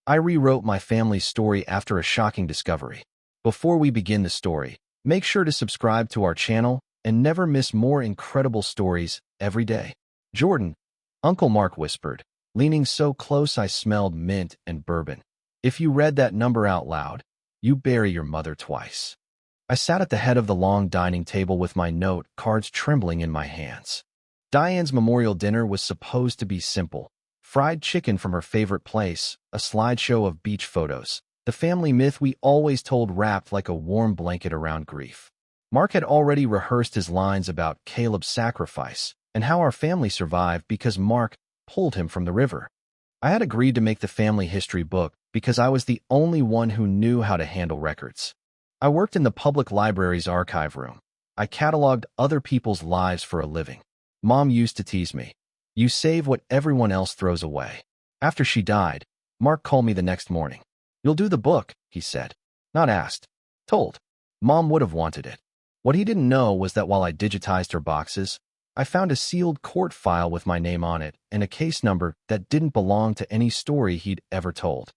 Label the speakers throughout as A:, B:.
A: I rewrote my family's story after a shocking discovery. Before we begin the story, make sure to subscribe to our channel and never miss more incredible stories every day. Jordan, Uncle Mark whispered, leaning so close I smelled mint and bourbon. If you read that number out loud, you bury your mother twice. I sat at the head of the long dining table with my note cards trembling in my hands. Diane's memorial dinner was supposed to be simple. Fried chicken from her favorite place, a slideshow of beach photos, the family myth we always told wrapped like a warm blanket around grief. Mark had already rehearsed his lines about Caleb's sacrifice and how our family survived because Mark pulled him from the river. I had agreed to make the family history book because I was the only one who knew how to handle records. I worked in the public library's archive room. I cataloged other people's lives for a living. Mom used to tease me. You save what everyone else throws away. After she died, Mark called me the next morning. You'll do the book, he said. Not asked. Told. Mom would have wanted it. What he didn't know was that while I digitized her boxes, I found a sealed court file with my name on it and a case number that didn't belong to any story he'd ever told.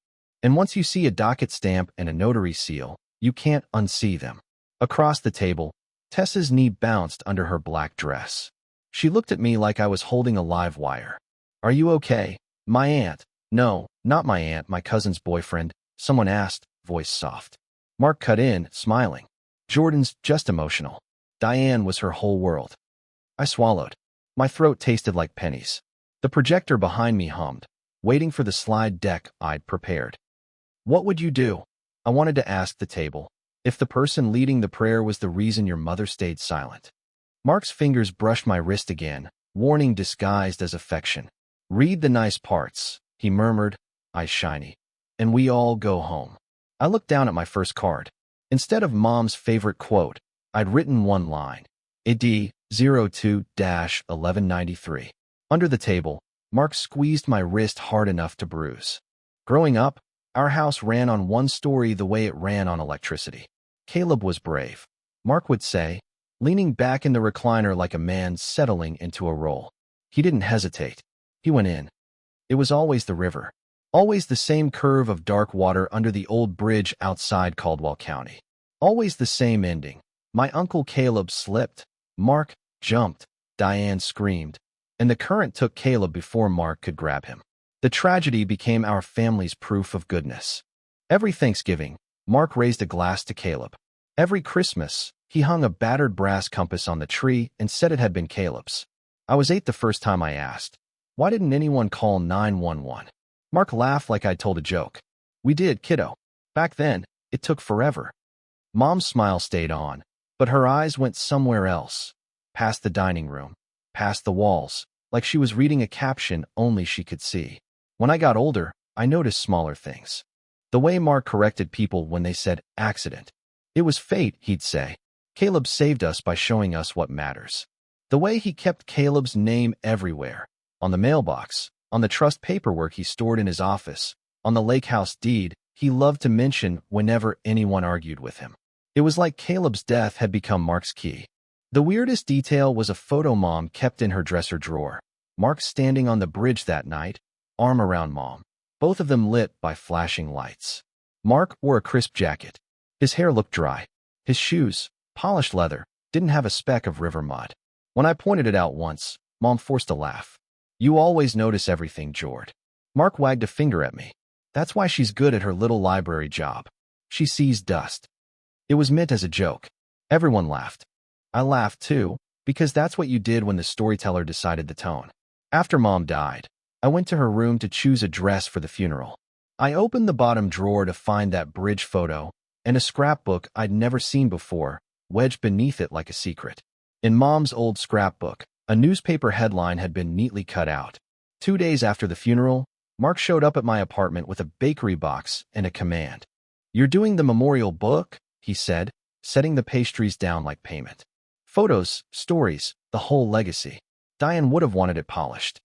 A: And once you see a docket stamp and a notary seal, you can't unsee them. Across the table, Tessa's knee bounced under her black dress. She looked at me like I was holding a live wire. Are you okay? My aunt. No, not my aunt, my cousin's boyfriend. Someone asked, voice soft. Mark cut in, smiling. Jordan's just emotional. Diane was her whole world. I swallowed. My throat tasted like pennies. The projector behind me hummed, waiting for the slide deck I'd prepared. What would you do? I wanted to ask the table. If the person leading the prayer was the reason your mother stayed silent. Mark's fingers brushed my wrist again, warning disguised as affection. Read the nice parts, he murmured, eyes shiny. And we all go home. I looked down at my first card. Instead of Mom's favorite quote, I'd written one line. ID 02-1193. Under the table, Mark squeezed my wrist hard enough to bruise. Growing up, our house ran on one story the way it ran on electricity. Caleb was brave, Mark would say, leaning back in the recliner like a man settling into a role. He didn't hesitate. He went in. It was always the river. Always the same curve of dark water under the old bridge outside Caldwell County. Always the same ending. My Uncle Caleb slipped. Mark jumped. Diane screamed. And the current took Caleb before Mark could grab him. The tragedy became our family's proof of goodness. Every Thanksgiving, Mark raised a glass to Caleb. Every Christmas, he hung a battered brass compass on the tree and said it had been Caleb's. I was 8 the first time I asked, why didn't anyone call 911? Mark laughed like I'd told a joke. We did, kiddo. Back then, it took forever. Mom's smile stayed on, but her eyes went somewhere else. Past the dining room, past the walls, like she was reading a caption only she could see. When I got older, I noticed smaller things. The way Mark corrected people when they said accident. It was fate, he'd say. Caleb saved us by showing us what matters. The way he kept Caleb's name everywhere. On the mailbox, on the trust paperwork he stored in his office, on the lake house deed he loved to mention whenever anyone argued with him. It was like Caleb's death had become Mark's key. The weirdest detail was a photo Mom kept in her dresser drawer. Mark standing on the bridge that night, arm around Mom, both of them lit by flashing lights. Mark wore a crisp jacket. His hair looked dry. His shoes, polished leather, didn't have a speck of river mud. When I pointed it out once, Mom forced a laugh. You always notice everything, Jord. Mark wagged a finger at me. That's why she's good at her little library job. She sees dust. It was meant as a joke. Everyone laughed. I laughed too, because that's what you did when the storyteller decided the tone. After Mom died, I went to her room to choose a dress for the funeral. I opened the bottom drawer to find that bridge photo and a scrapbook I'd never seen before, wedged beneath it like a secret. In Mom's old scrapbook, a newspaper headline had been neatly cut out. 2 days after the funeral, Mark showed up at my apartment with a bakery box and a command. You're doing the memorial book, he said, setting the pastries down like payment. Photos, stories, the whole legacy. Diane would have wanted it polished.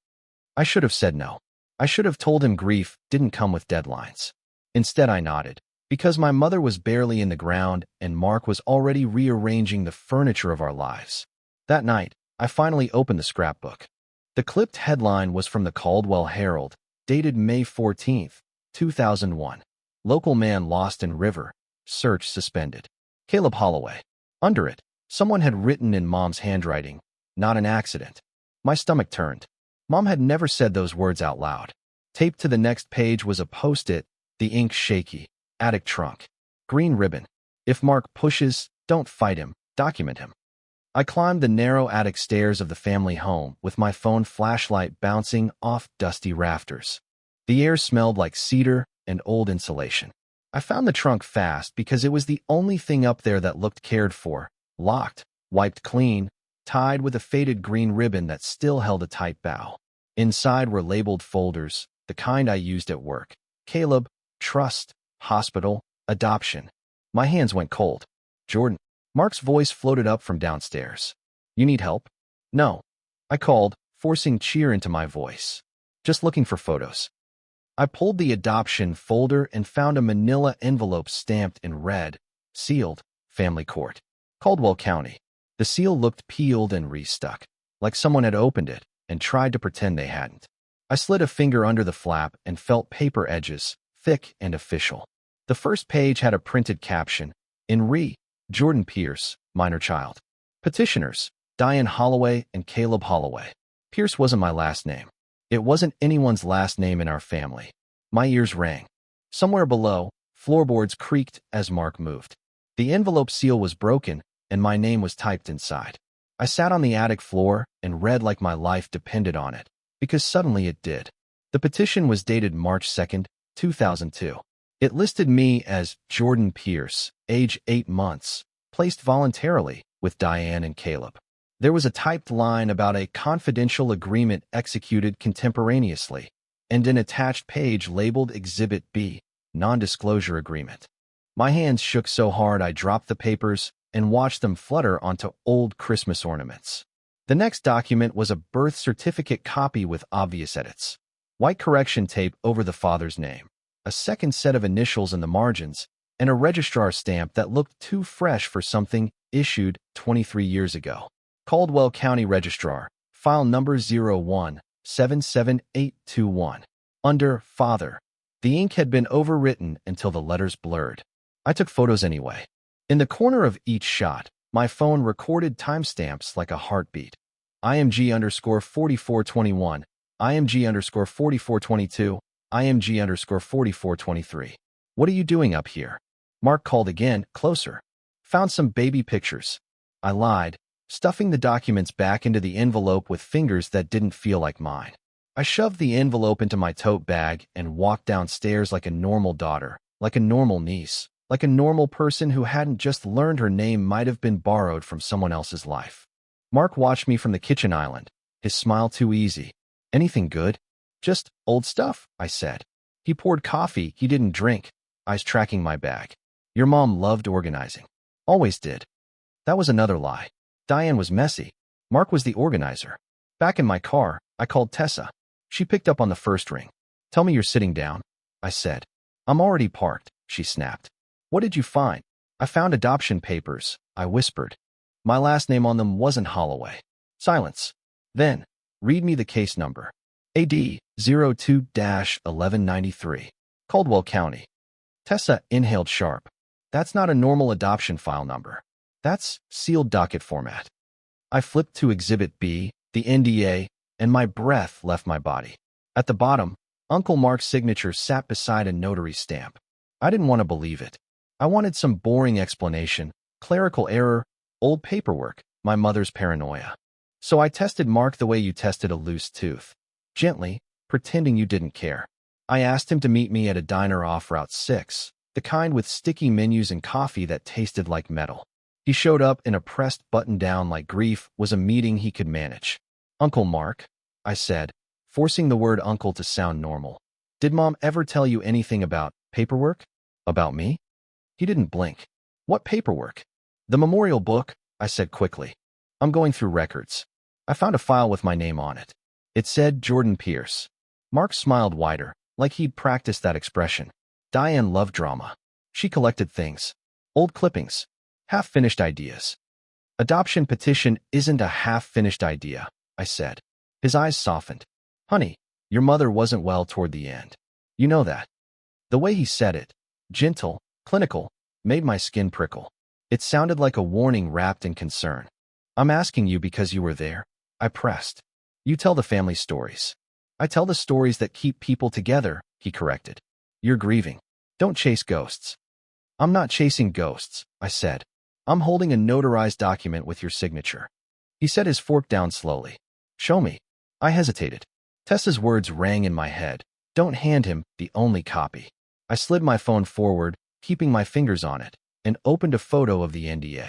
A: I should have said no. I should have told him grief didn't come with deadlines. Instead, I nodded, because my mother was barely in the ground and Mark was already rearranging the furniture of our lives. That night, I finally opened the scrapbook. The clipped headline was from the Caldwell Herald, dated May 14th, 2001. Local man lost in river. Search suspended. Caleb Holloway. Under it, someone had written in Mom's handwriting, "Not an accident." My stomach turned. Mom had never said those words out loud. Taped to the next page was a post-it, the ink shaky. Attic trunk. Green ribbon. If Mark pushes, don't fight him, document him. I climbed the narrow attic stairs of the family home with my phone flashlight bouncing off dusty rafters. The air smelled like cedar and old insulation. I found the trunk fast because it was the only thing up there that looked cared for, locked, wiped clean, tied with a faded green ribbon that still held a tight bow. Inside were labeled folders, the kind I used at work. Caleb, trust, hospital, adoption. My hands went cold. Jordan. Mark's voice floated up from downstairs. You need help? No. I called, forcing cheer into my voice. Just looking for photos. I pulled the adoption folder and found a manila envelope stamped in red, sealed, Family Court, Caldwell County. The seal looked peeled and restuck, like someone had opened it and tried to pretend they hadn't. I slid a finger under the flap and felt paper edges, thick and official. The first page had a printed caption, in Jordan Pierce, minor child. Petitioners, Diane Holloway and Caleb Holloway. Pierce wasn't my last name. It wasn't anyone's last name in our family. My ears rang. Somewhere below, floorboards creaked as Mark moved. The envelope seal was broken, and my name was typed inside. I sat on the attic floor and read like my life depended on it, because suddenly it did. The petition was dated March 2nd, 2002. It listed me as Jordan Pierce, age 8 months, placed voluntarily with Diane and Caleb. There was a typed line about a confidential agreement executed contemporaneously, and an attached page labeled Exhibit B, Non-Disclosure Agreement. My hands shook so hard I dropped the papers and watched them flutter onto old Christmas ornaments. The next document was a birth certificate copy with obvious edits. White correction tape over the father's name, a second set of initials in the margins, and a registrar stamp that looked too fresh for something issued 23 years ago. Caldwell County Registrar, file number 01-77821. Under Father. The ink had been overwritten until the letters blurred. I took photos anyway. In the corner of each shot, my phone recorded timestamps like a heartbeat. IMG_4421, IMG_4422, IMG_4423. What are you doing up here? Mark called again, closer. Found some baby pictures. I lied, stuffing the documents back into the envelope with fingers that didn't feel like mine. I shoved the envelope into my tote bag and walked downstairs like a normal daughter, like a normal niece, like a normal person who hadn't just learned her name might have been borrowed from someone else's life. Mark watched me from the kitchen island, his smile too easy. Anything good? Just old stuff, I said. He poured coffee he didn't drink, eyes tracking my bag. Your mom loved organizing. Always did. That was another lie. Diane was messy. Mark was the organizer. Back in my car, I called Tessa. She picked up on the first ring. Tell me you're sitting down, I said. I'm already parked, she snapped. What did you find? I found adoption papers, I whispered. My last name on them wasn't Holloway. Silence. Then, read me the case number. AD 02-1193. Caldwell County. Tessa inhaled sharp. That's not a normal adoption file number. That's sealed docket format. I flipped to Exhibit B, the NDA, and my breath left my body. At the bottom, Uncle Mark's signature sat beside a notary stamp. I didn't want to believe it. I wanted some boring explanation, clerical error, old paperwork, my mother's paranoia. So I tested Mark the way you tested a loose tooth. Gently, pretending you didn't care. I asked him to meet me at a diner off Route 6, the kind with sticky menus and coffee that tasted like metal. He showed up in a pressed button-down like grief was a meeting he could manage. Uncle Mark, I said, forcing the word uncle to sound normal. Did Mom ever tell you anything about paperwork? About me? He didn't blink. What paperwork? The memorial book, I said quickly. I'm going through records. I found a file with my name on it. It said Jordan Pierce. Mark smiled wider, like he'd practiced that expression. Diane loved drama. She collected things. Old clippings. Half-finished ideas. Adoption petition isn't a half-finished idea, I said. His eyes softened. Honey, your mother wasn't well toward the end. You know that. The way he said it, gentle, clinical, made my skin prickle. It sounded like a warning wrapped in concern. I'm asking you because you were there, I pressed. You tell the family stories. I tell the stories that keep people together, he corrected. You're grieving. Don't chase ghosts. I'm not chasing ghosts, I said. I'm holding a notarized document with your signature. He set his fork down slowly. Show me. I hesitated. Tessa's words rang in my head. Don't hand him the only copy. I slid my phone forward, keeping my fingers on it, and opened a photo of the NDA.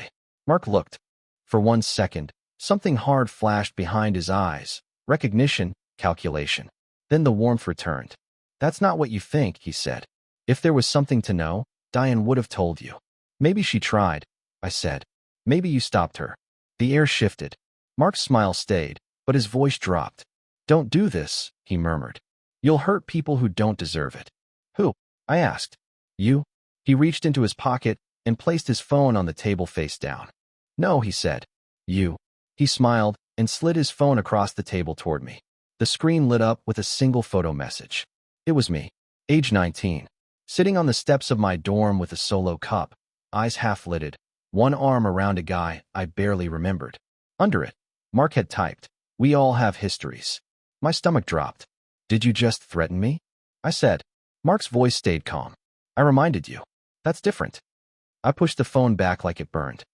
A: Mark looked. For 1 second, something hard flashed behind his eyes. Recognition, calculation. Then the warmth returned. That's not what you think, he said. If there was something to know, Diane would have told you. Maybe she tried, I said. Maybe you stopped her. The air shifted. Mark's smile stayed, but his voice dropped. Don't do this, he murmured. You'll hurt people who don't deserve it. Who? I asked. You? He reached into his pocket and placed his phone on the table face down. No, he said. You. He smiled and slid his phone across the table toward me. The screen lit up with a single photo message. It was me, age 19, sitting on the steps of my dorm with a solo cup, eyes half-lidded, one arm around a guy I barely remembered. Under it, Mark had typed, "We all have histories." My stomach dropped. Did you just threaten me? I said. Mark's voice stayed calm. I reminded you. That's different. I pushed the phone back like it burned.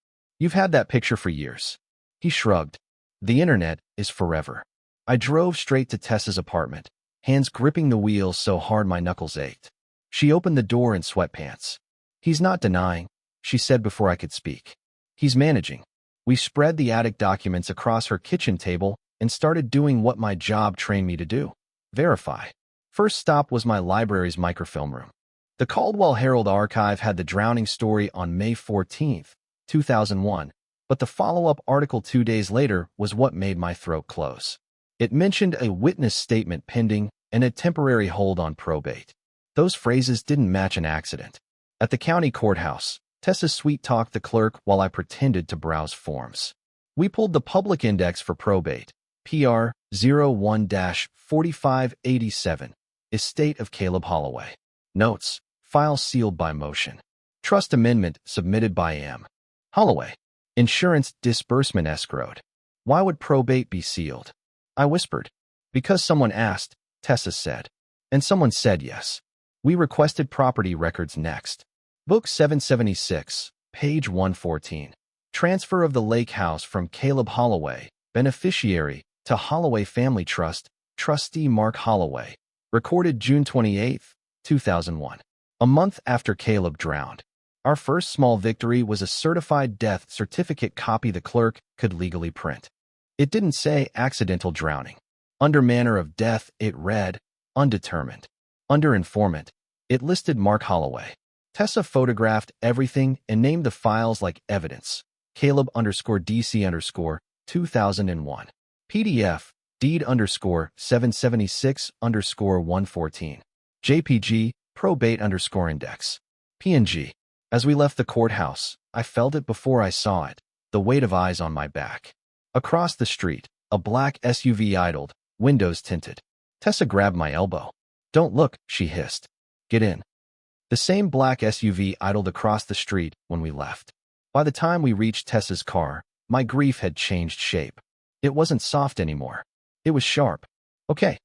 A: You've had that picture for years. He shrugged. The internet is forever. I drove straight to Tessa's apartment, hands gripping the wheel so hard my knuckles ached. She opened the door in sweatpants. He's not denying, she said before I could speak. He's managing. We spread the attic documents across her kitchen table and started doing what my job trained me to do. Verify. First stop was my library's microfilm room. The Caldwell Herald archive had the drowning story on May 14, 2001, but the follow-up article 2 days later was what made my throat close. It mentioned a witness statement pending and a temporary hold on probate. Those phrases didn't match an accident. At the county courthouse, Tessa sweet-talked the clerk while I pretended to browse forms. We pulled the public index for probate, PR 01-4587, estate of Caleb Holloway. Notes, file sealed by motion. Trust amendment submitted by M. Holloway. Insurance disbursement escrowed. Why would probate be sealed? I whispered. Because someone asked, Tessa said. And someone said yes. We requested property records next. Book 776, page 114. Transfer of the lake house from Caleb Holloway, beneficiary, to Holloway Family Trust, trustee Mark Holloway. Recorded June 28, 2001. A month after Caleb drowned. Our first small victory was a certified death certificate copy the clerk could legally print. It didn't say accidental drowning. Under manner of death, it read, undetermined. Under informant, it listed Mark Holloway. Tessa photographed everything and named the files like evidence. Caleb_DC_2001. PDF, deed_776_114. JPG, probate_index. PNG. As we left the courthouse, I felt it before I saw it, the weight of eyes on my back. Across the street, a black SUV idled, windows tinted. Tessa grabbed my elbow. Don't look, she hissed. Get in. The same black SUV idled across the street when we left. By the time we reached Tessa's car, my grief had changed shape. It wasn't soft anymore. It was sharp. Okay,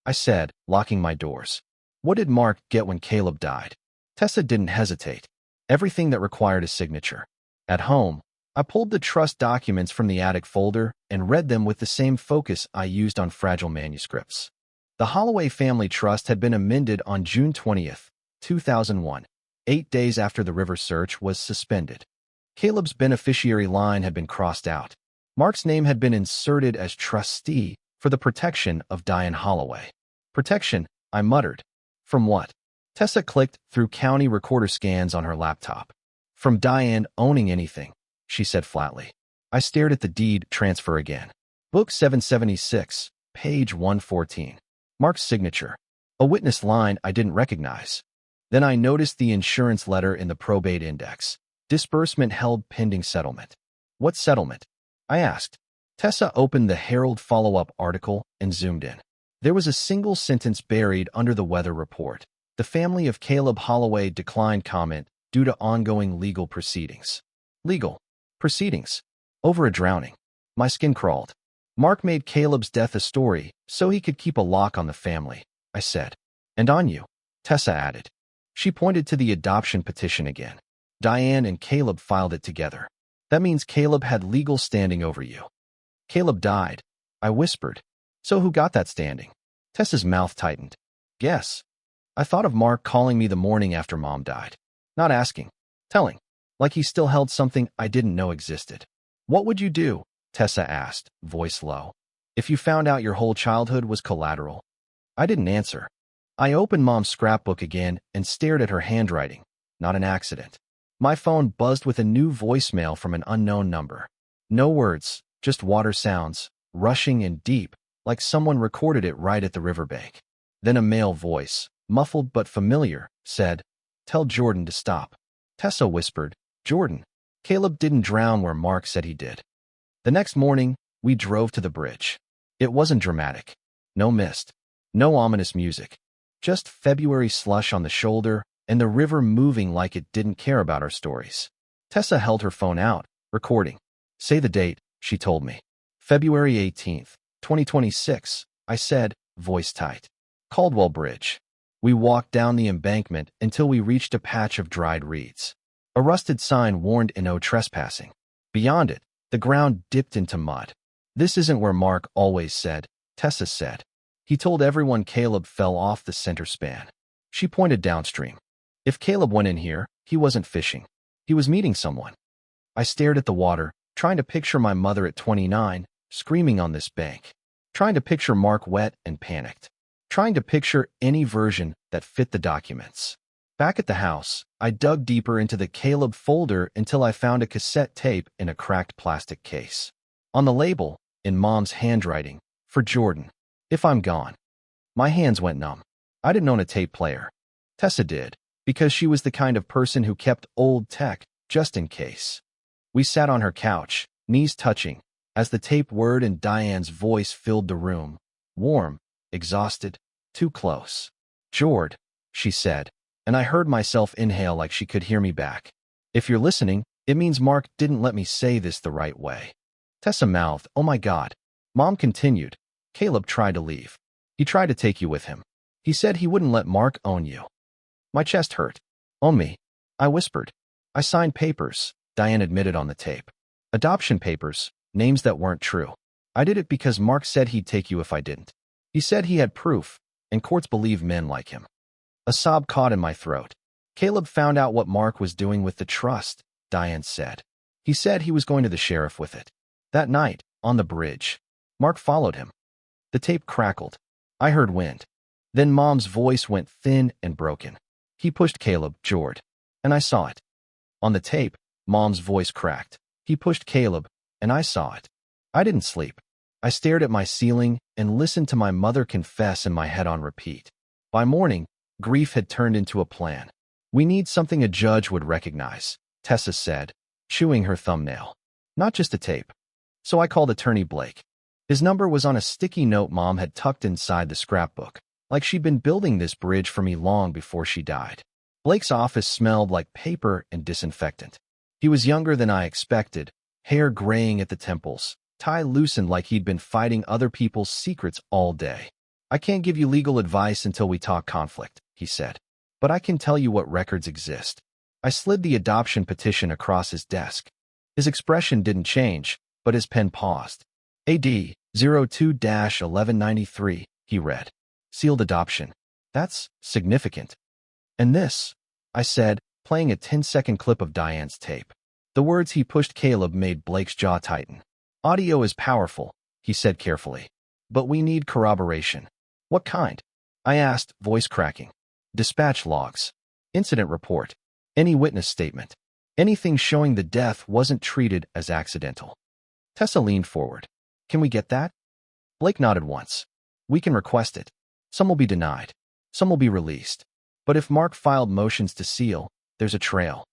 A: I said, locking my doors. What did Mark get when Caleb died? Tessa didn't hesitate. Everything that required a signature. At home, I pulled the trust documents from the attic folder and read them with the same focus I used on fragile manuscripts. The Holloway Family Trust had been amended on June 20, 2001, 8 days after the river search was suspended. Caleb's beneficiary line had been crossed out. Mark's name had been inserted as trustee for the protection of Diane Holloway. Protection, I muttered. From what? Tessa clicked through county recorder scans on her laptop. From Diane owning anything, she said flatly. I stared at the deed transfer again. Book 776, page 114. Mark's signature. A witness line I didn't recognize. Then I noticed the insurance letter in the probate index. Disbursement held pending settlement. What settlement? I asked. Tessa opened the Herald follow-up article and zoomed in. There was a single sentence buried under the weather report. The family of Caleb Holloway declined comment due to ongoing legal proceedings. Legal proceedings. Over a drowning. My skin crawled. Mark made Caleb's death a story so he could keep a lock on the family, I said. And on you, Tessa added. She pointed to the adoption petition again. Diane and Caleb filed it together. That means Caleb had legal standing over you. Caleb died, I whispered. So who got that standing? Tessa's mouth tightened. Guess. I thought of Mark calling me the morning after Mom died. Not asking. Telling. Like he still held something I didn't know existed. What would you do? Tessa asked, voice low. If you found out your whole childhood was collateral? I didn't answer. I opened Mom's scrapbook again and stared at her handwriting. Not an accident. My phone buzzed with a new voicemail from an unknown number. No words, just water sounds, rushing and deep, like someone recorded it right at the riverbank. Then a male voice, muffled but familiar, said, "Tell Jordan to stop." Tessa whispered, "Jordan." Caleb didn't drown where Mark said he did. The next morning, we drove to the bridge. It wasn't dramatic. No mist. No ominous music. Just February slush on the shoulder and the river moving like it didn't care about our stories. Tessa held her phone out, recording. "Say the date," she told me. "February 18th, 2026, I said, voice tight. Caldwell Bridge. We walked down the embankment until we reached a patch of dried reeds. A rusted sign warned no trespassing. Beyond it, the ground dipped into mud. "This isn't where Mark always said," Tessa said. "He told everyone Caleb fell off the center span." She pointed downstream. "If Caleb went in here, he wasn't fishing. He was meeting someone." I stared at the water, trying to picture my mother at 29, screaming on this bank. Trying to picture Mark wet and panicked. Trying to picture any version that fit the documents. Back at the house, I dug deeper into the Caleb folder until I found a cassette tape in a cracked plastic case. On the label, in Mom's handwriting, "For Jordan. If I'm gone." My hands went numb. I didn't own a tape player. Tessa did, because she was the kind of person who kept old tech just in case. We sat on her couch, knees touching, as the tape word and Diane's voice filled the room. Warm, exhausted, too close. "Jord," she said, and I heard myself inhale like she could hear me back. "If you're listening, it means Mark didn't let me say this the right way." Tessa mouthed, "Oh my God." Mom continued, "Caleb tried to leave. He tried to take you with him. He said he wouldn't let Mark own you." My chest hurt. "Own me," I whispered. "I signed papers," Diane admitted on the tape. "Adoption papers, names that weren't true. I did it because Mark said he'd take you if I didn't. He said he had proof, and courts believe men like him." A sob caught in my throat. "Caleb found out what Mark was doing with the trust," Diane said. "He said he was going to the sheriff with it. That night, on the bridge. Mark followed him." The tape crackled. I heard wind. Then Mom's voice went thin and broken. "He pushed Caleb, Jord." And I saw it. On the tape, Mom's voice cracked. "He pushed Caleb, and I saw it." I didn't sleep. I stared at my ceiling and listened to my mother confess in my head on repeat. By morning, grief had turned into a plan. "We need something a judge would recognize," Tessa said, chewing her thumbnail. "Not just a tape." So I called Attorney Blake. His number was on a sticky note Mom had tucked inside the scrapbook, like she'd been building this bridge for me long before she died. Blake's office smelled like paper and disinfectant. He was younger than I expected, hair graying at the temples, tie loosened like he'd been fighting other people's secrets all day. "I can't give you legal advice until we talk conflict," he said. "But I can tell you what records exist." I slid the adoption petition across his desk. His expression didn't change, but his pen paused. "AD 02-1193, he read. "Sealed adoption. That's significant." "And this," I said, playing a 10-second clip of Diane's tape. The words "he pushed Caleb" made Blake's jaw tighten. "Audio is powerful," he said carefully. "But we need corroboration." "What kind?" I asked, voice cracking. "Dispatch logs. Incident report. Any witness statement. Anything showing the death wasn't treated as accidental." Tessa leaned forward. "Can we get that?" Blake nodded once. "We can request it. Some will be denied. Some will be released. But if Mark filed motions to seal, there's a trail."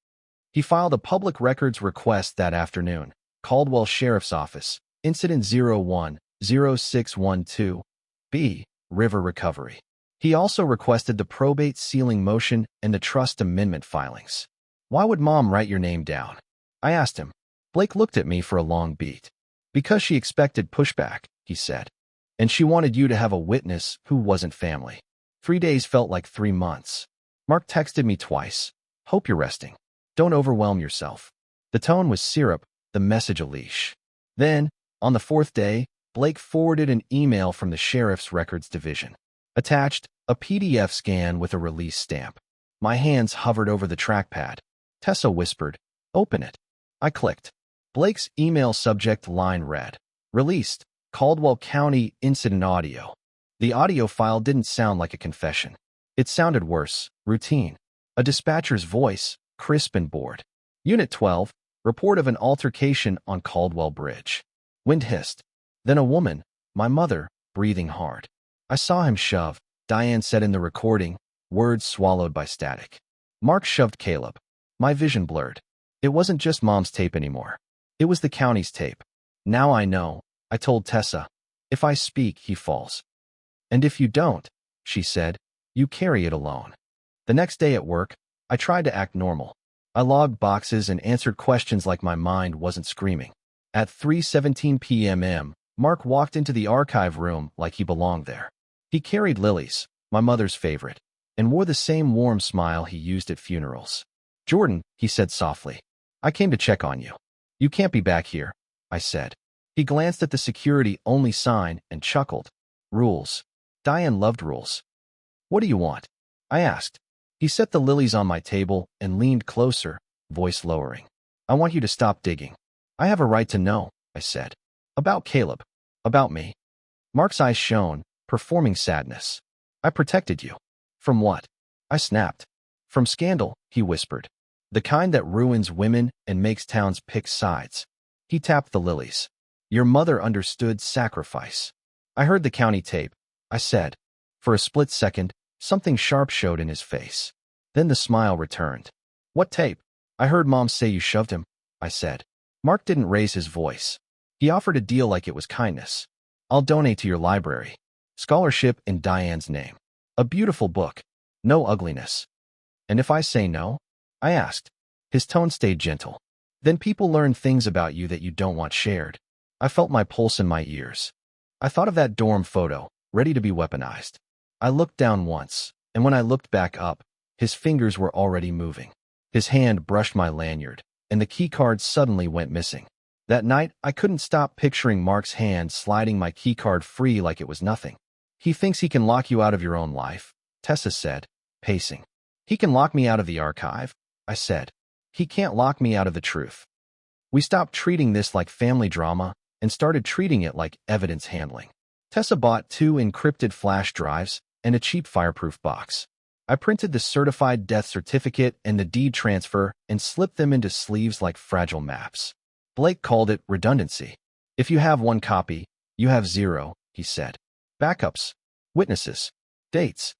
A: He filed a public records request that afternoon. Caldwell Sheriff's Office, Incident 01-0612, B, River Recovery. He also requested the probate sealing motion and the trust amendment filings. Why would Mom write your name down? I asked him. Blake looked at me for a long beat. Because she expected pushback, he said. And she wanted you to have a witness who wasn't family. 3 days felt like 3 months. Mark texted me twice. Hope you're resting. Don't overwhelm yourself. The tone was syrup, the message a leash. Then, on the 4th day, Blake forwarded an email from the Sheriff's Records Division. Attached, a PDF scan with a release stamp. My hands hovered over the trackpad. Tessa whispered, "Open it." I clicked. Blake's email subject line read, "Released, Caldwell County Incident Audio." The audio file didn't sound like a confession. It sounded worse, routine. A dispatcher's voice, crisp and bored. Unit 12, report of an altercation on Caldwell Bridge. Wind hissed. Then a woman, my mother, breathing hard. I saw him shove, Diane said in the recording, words swallowed by static. Mark shoved Caleb. My vision blurred. It wasn't just Mom's tape anymore. It was the county's tape. Now I know, I told Tessa. If I speak, he falls. And if you don't, she said, you carry it alone. The next day at work, I tried to act normal. I logged boxes and answered questions like my mind wasn't screaming. At 3:17 p.m., Mark walked into the archive room like he belonged there. He carried lilies, my mother's favorite, and wore the same warm smile he used at funerals. Jordan, he said softly, I came to check on you. You can't be back here, I said. He glanced at the security-only sign and chuckled. Rules. Diane loved rules. What do you want? I asked. He set the lilies on my table and leaned closer, voice lowering. I want you to stop digging. I have a right to know, I said. About Caleb. About me. Mark's eyes shone, performing sadness. I protected you. From what? I snapped. From scandal, he whispered. The kind that ruins women and makes towns pick sides. He tapped the lilies. Your mother understood sacrifice. I heard the county tape, I said. For a split second, something sharp showed in his face. Then the smile returned. What tape? I heard Mom say you shoved him, I said. Mark didn't raise his voice. He offered a deal like it was kindness. I'll donate to your library. Scholarship in Diane's name. A beautiful book. No ugliness. And if I say no? I asked. His tone stayed gentle. Then people learn things about you that you don't want shared. I felt my pulse in my ears. I thought of that dorm photo, ready to be weaponized. I looked down once, and when I looked back up, his fingers were already moving. His hand brushed my lanyard, and the keycard suddenly went missing. That night, I couldn't stop picturing Mark's hand sliding my keycard free like it was nothing. He thinks he can lock you out of your own life, Tessa said, pacing. He can lock me out of the archive, I said. He can't lock me out of the truth. We stopped treating this like family drama and started treating it like evidence handling. Tessa bought 2 encrypted flash drives and a cheap fireproof box. I printed the certified death certificate and the deed transfer and slipped them into sleeves like fragile maps. Blake called it redundancy. If you have 1 copy, you have 0, he said. Backups, witnesses, dates.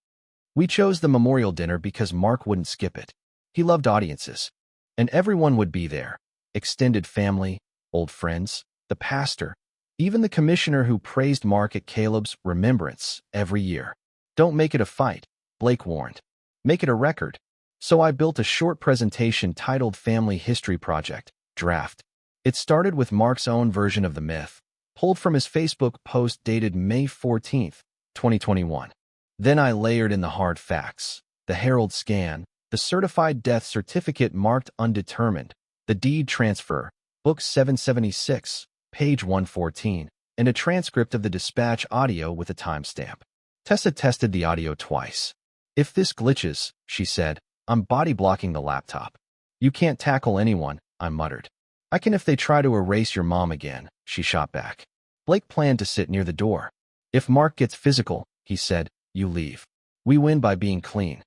A: We chose the memorial dinner because Mark wouldn't skip it. He loved audiences. And everyone would be there. Extended family, old friends, the pastor, even the commissioner who praised Mark at Caleb's remembrance every year. Don't make it a fight, Blake warned. Make it a record. So I built a short presentation titled Family History Project, Draft. It started with Mark's own version of the myth, pulled from his Facebook post dated May 14, 2021. Then I layered in the hard facts, the Herald scan, the certified death certificate marked undetermined, the deed transfer, book 776, page 114, and a transcript of the dispatch audio with a timestamp. Tessa tested the audio twice. If this glitches, she said, I'm body blocking the laptop. You can't tackle anyone, I muttered. I can if they try to erase your mom again, she shot back. Blake planned to sit near the door. If Mark gets physical, he said, you leave. We win by being clean.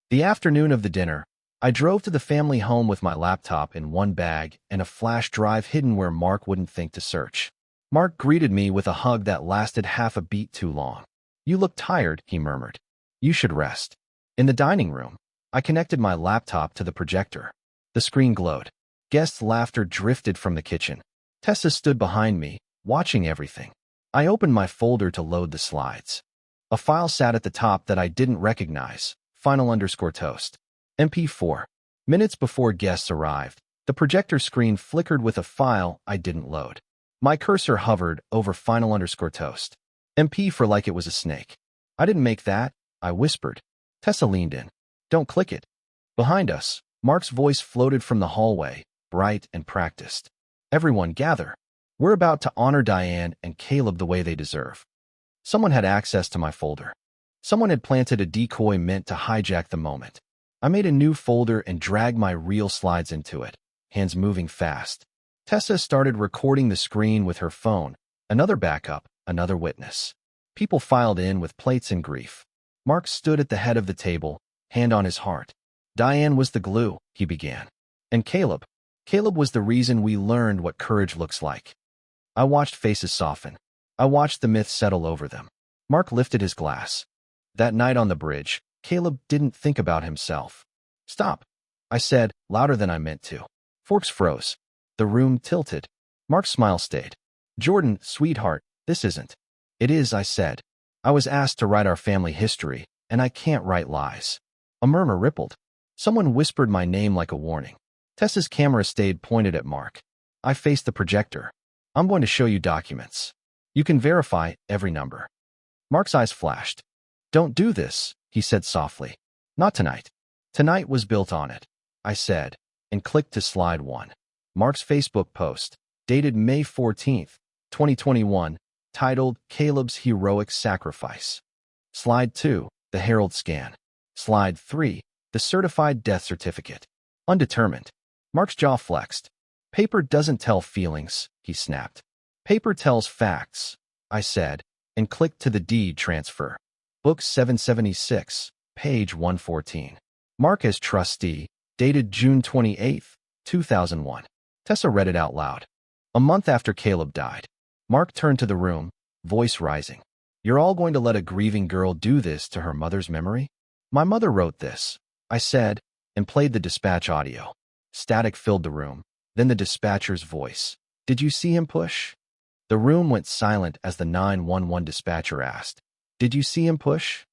A: The afternoon of the dinner, I drove to the family home with my laptop in one bag and a flash drive hidden where Mark wouldn't think to search. Mark greeted me with a hug that lasted half a beat too long. You look tired, he murmured. You should rest. In the dining room, I connected my laptop to the projector. The screen glowed. Guests' laughter drifted from the kitchen. Tessa stood behind me, watching everything. I opened my folder to load the slides. A file sat at the top that I didn't recognize. Final_toast. MP4. Minutes before guests arrived, the projector screen flickered with a file I didn't load. My cursor hovered over final_toast. MP for like it was a snake. I didn't make that, I whispered. Tessa leaned in. Don't click it. Behind us, Mark's voice floated from the hallway, bright and practiced. Everyone gather. We're about to honor Diane and Caleb the way they deserve. Someone had access to my folder. Someone had planted a decoy meant to hijack the moment. I made a new folder and dragged my real slides into it, hands moving fast. Tessa started recording the screen with her phone. Another backup, another witness. People filed in with plates and grief. Mark stood at the head of the table, hand on his heart. Diane was the glue, he began. And Caleb. Caleb was the reason we learned what courage looks like. I watched faces soften. I watched the myth settle over them. Mark lifted his glass. That night on the bridge, Caleb didn't think about himself. Stop, I said, louder than I meant to. Forks froze. The room tilted. Mark's smile stayed. Jordan, sweetheart, this isn't. It is, I said. I was asked to write our family history, and I can't write lies. A murmur rippled. Someone whispered my name like a warning. Tessa's camera stayed pointed at Mark. I faced the projector. I'm going to show you documents. You can verify every number. Mark's eyes flashed. Don't do this, he said softly. Not tonight. Tonight was built on it, I said, and clicked to slide 1. Mark's Facebook post, dated May 14, 2021, titled Caleb's Heroic Sacrifice. Slide 2, the Herald scan. Slide 3, the certified death certificate. Undetermined. Mark's jaw flexed. Paper doesn't tell feelings, he snapped. Paper tells facts, I said, and clicked to the deed transfer. Book 776, page 114. Mark as trustee, dated June 28, 2001. Tessa read it out loud. A month after Caleb died. Mark turned to the room, voice rising. You're all going to let a grieving girl do this to her mother's memory? My mother wrote this, I said, and played the dispatch audio. Static filled the room, then the dispatcher's voice. Did you see him push? The room went silent as the 911 dispatcher asked, Did you see him push?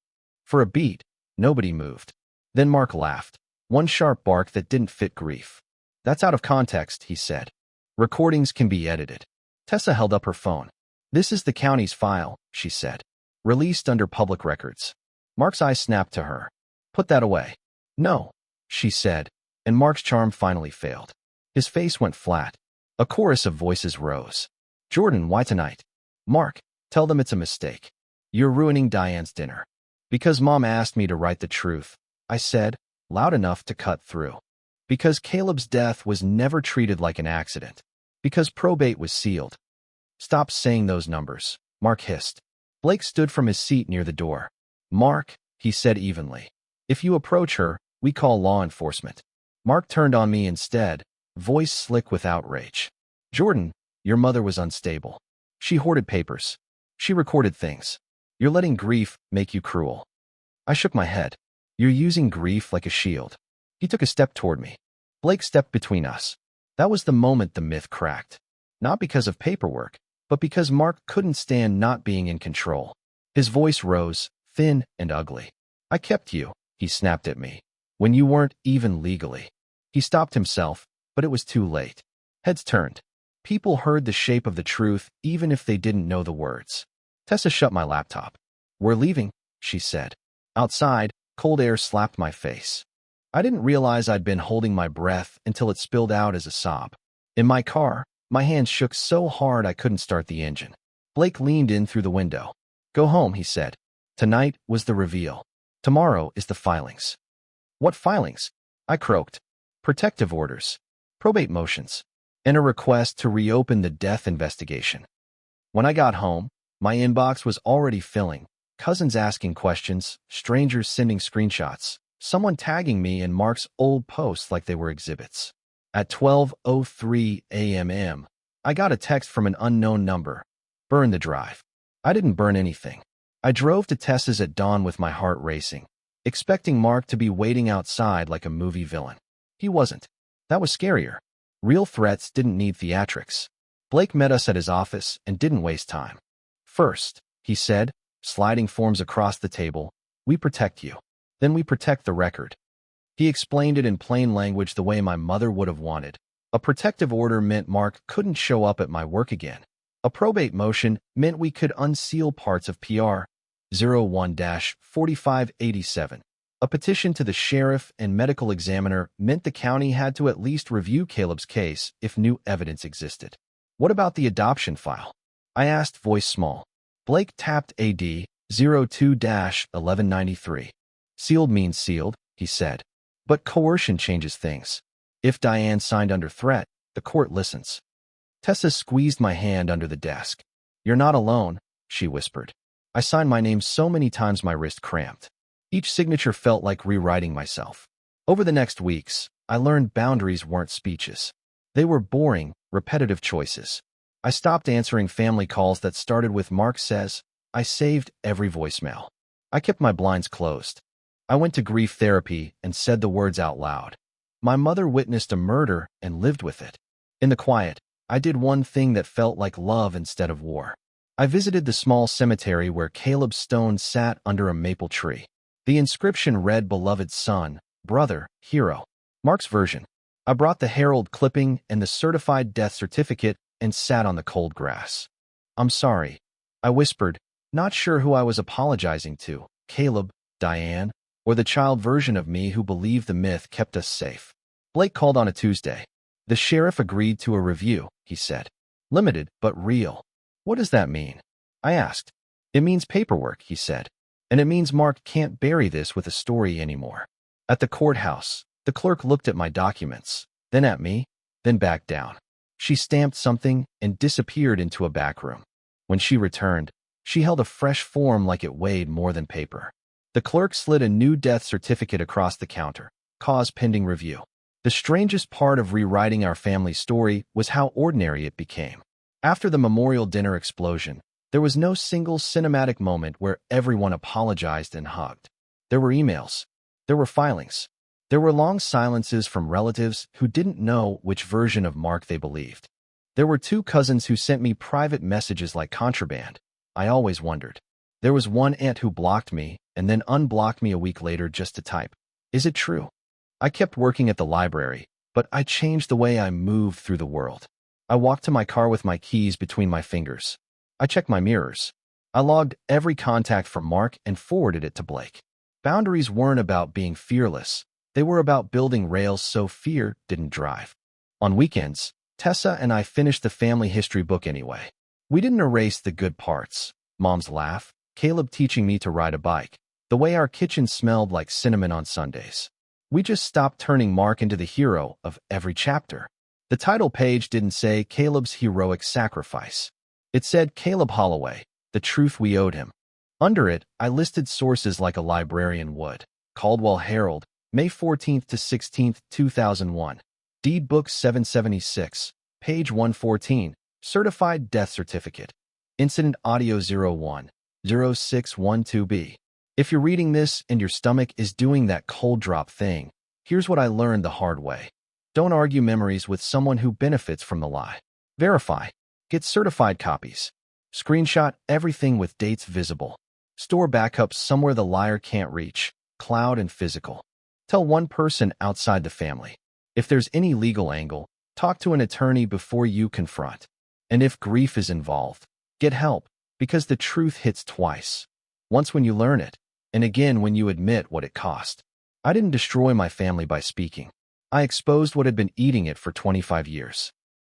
A: For a beat, nobody moved. Then Mark laughed, one sharp bark that didn't fit grief. That's out of context, he said. Recordings can be edited. Tessa held up her phone. This is the county's file, she said. Released under public records. Mark's eyes snapped to her. Put that away. No, she said, and Mark's charm finally failed. His face went flat. A chorus of voices rose. Jordan, why tonight? Mark, tell them it's a mistake. You're ruining Diane's dinner. Because Mom asked me to write the truth, I said, loud enough to cut through. Because Caleb's death was never treated like an accident. Because probate was sealed. Stop saying those numbers, Mark hissed. Blake stood from his seat near the door. Mark, he said evenly. If you approach her, we call law enforcement. Mark turned on me instead, voice slick with outrage. Jordan, your mother was unstable. She hoarded papers. She recorded things. You're letting grief make you cruel. I shook my head. You're using grief like a shield. He took a step toward me. Blake stepped between us. That was the moment the myth cracked. Not because of paperwork, but because Mark couldn't stand not being in control. His voice rose, thin and ugly. I kept you, he snapped at me, when you weren't even legally. He stopped himself, but it was too late. Heads turned. People heard the shape of the truth even if they didn't know the words. Tessa shut my laptop. We're leaving, she said. Outside, cold air slapped my face. I didn't realize I'd been holding my breath until it spilled out as a sob. In my car, my hands shook so hard I couldn't start the engine. Blake leaned in through the window. Go home, he said. Tonight was the reveal. Tomorrow is the filings. What filings? I croaked. Protective orders. Probate motions. And a request to reopen the death investigation. When I got home, my inbox was already filling. Cousins asking questions, strangers sending screenshots, someone tagging me in Mark's old posts like they were exhibits. At 12:03 a.m., I got a text from an unknown number. Burn the drive. I didn't burn anything. I drove to Tessa's at dawn with my heart racing, expecting Mark to be waiting outside like a movie villain. He wasn't. That was scarier. Real threats didn't need theatrics. Blake met us at his office and didn't waste time. First, he said, sliding forms across the table. We protect you. Then we protect the record. He explained it in plain language the way my mother would have wanted. A protective order meant Mark couldn't show up at my work again. A probate motion meant we could unseal parts of PR 01-4587. A petition to the sheriff and medical examiner meant the county had to at least review Caleb's case if new evidence existed. What about the adoption file? I asked, voice small. Blake tapped AD 02-1193. Sealed means sealed, he said. But coercion changes things. If Diane signed under threat, the court listens. Tessa squeezed my hand under the desk. You're not alone, she whispered. I signed my name so many times my wrist cramped. Each signature felt like rewriting myself. Over the next weeks, I learned boundaries weren't speeches. They were boring, repetitive choices. I stopped answering family calls that started with Mark says. I saved every voicemail. I kept my blinds closed. I went to grief therapy and said the words out loud. My mother witnessed a murder and lived with it. In the quiet, I did one thing that felt like love instead of war. I visited the small cemetery where Caleb Stone sat under a maple tree. The inscription read, beloved son, brother, hero. Mark's version. I brought the Herald clipping and the certified death certificate and sat on the cold grass. I'm sorry, I whispered, not sure who I was apologizing to, Caleb, Diane, or the child version of me who believed the myth kept us safe. Blake called on a Tuesday. The sheriff agreed to a review, he said. Limited, but real. What does that mean? I asked. It means paperwork, he said. And it means Mark can't bury this with a story anymore. At the courthouse, the clerk looked at my documents, then at me, then back down. She stamped something and disappeared into a back room. When she returned, she held a fresh form like it weighed more than paper. The clerk slid a new death certificate across the counter. Cause pending review. The strangest part of rewriting our family story was how ordinary it became. After the memorial dinner explosion, there was no single cinematic moment where everyone apologized and hugged. There were emails. There were filings. There were long silences from relatives who didn't know which version of Mark they believed. There were 2 cousins who sent me private messages like contraband. I always wondered. There was one aunt who blocked me and then unblocked me a week later just to type. Is it true? I kept working at the library, but I changed the way I moved through the world. I walked to my car with my keys between my fingers. I checked my mirrors. I logged every contact from Mark and forwarded it to Blake. Boundaries weren't about being fearless. They were about building rails so fear didn't drive. On weekends, Tessa and I finished the family history book anyway. We didn't erase the good parts. Mom's laugh, Caleb teaching me to ride a bike, the way our kitchen smelled like cinnamon on Sundays. We just stopped turning Mark into the hero of every chapter. The title page didn't say Caleb's heroic sacrifice. It said Caleb Holloway, the truth we owed him. Under it, I listed sources like a librarian would. Caldwell Herald, May 14 to 16, 2001. Deed Book 776, page 114, Certified Death Certificate. Incident Audio 01-0612B. If you're reading this and your stomach is doing that cold drop thing, here's what I learned the hard way. Don't argue memories with someone who benefits from the lie. Verify. Get certified copies. Screenshot everything with dates visible. Store backups somewhere the liar can't reach, cloud and physical. Tell one person outside the family. If there's any legal angle, talk to an attorney before you confront. And if grief is involved, get help, because the truth hits twice. Once when you learn it, and again when you admit what it cost. I didn't destroy my family by speaking. I exposed what had been eating it for 25 years.